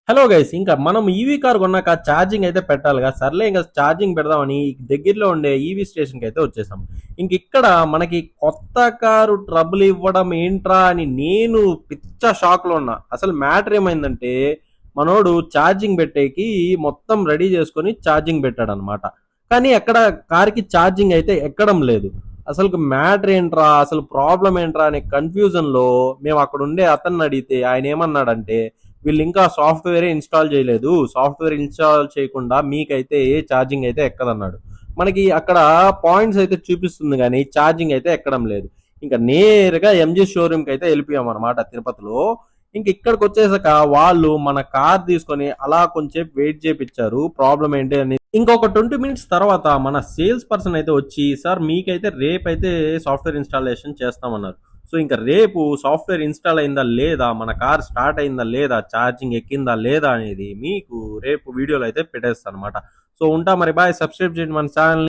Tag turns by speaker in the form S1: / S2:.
S1: Hello guys, ఇంకా మనం EV car కొన్నాక ఛార్జింగ్ అయితే పెట్టాలిగా. సర్లే ఇంకా ఛార్జింగ్ పెడదామని దగ్గరలో ఉండే ఈవీ స్టేషన్కి అయితే వచ్చేసాం. ఇంక ఇక్కడ మనకి కొత్త కారు ట్రబుల్ ఇవ్వడం ఏంట్రా అని నేను పిచ్చ షాక్ లో ఉన్నా. అసలు మ్యాటర్ ఏమైందంటే, మనోడు ఛార్జింగ్ పెట్టేకి మొత్తం రెడీ చేసుకొని ఛార్జింగ్ పెట్టాడు అనమాట. కానీ ఎక్కడ కార్కి ఛార్జింగ్ అయితే ఎక్కడం లేదు. అసలు మ్యాటర్ ఏంట్రా, అసలు ప్రాబ్లం ఏంట్రా అనే కన్ఫ్యూజన్ లో మేము అక్కడ ఉండే అతన్ని అడిగితే ఆయన ఏమన్నాడంటే, వీళ్ళు ఇంకా సాఫ్ట్వేరే ఇన్స్టాల్ చేయలేదు, సాఫ్ట్వేర్ ఇన్స్టాల్ చేయకుండా మీకైతే ఏ ఛార్జింగ్ అయితే ఎక్కదన్నాడు. మనకి అక్కడ పాయింట్స్ అయితే చూపిస్తుంది కానీ ఛార్జింగ్ అయితే ఎక్కడం లేదు. ఇంకా నేరుగా ఎంజీ షోరూమ్కి అయితే వెళ్ళిపోయాం అనమాట తిరుపతిలో. ఇంక ఇక్కడికి వచ్చేసాక వాళ్ళు మన కార్ తీసుకొని అలా కొంచెం వెయిట్ చేయించారు, ప్రాబ్లం ఏంటి అని. ఇంకొక 20 మినిట్స్ తర్వాత మన సేల్స్ పర్సన్ అయితే వచ్చి, సార్ మీకైతే రేపైతే సాఫ్ట్వేర్ ఇన్స్టాలేషన్ చేస్తామన్నారు. సో ఇంకా రేపు సాఫ్ట్వేర్ ఇన్స్టాల్ అయిందా లేదా, మన కార్ స్టార్ట్ అయిందా లేదా, ఛార్జింగ్ ఎక్కిందా లేదా అనేది మీకు రేపు వీడియోలో అయితే పెట్టేస్తాను అనమాట. సో ఉంటా మరి, బాయ్. సబ్స్క్రైబ్ చేయండి మన ఛానల్.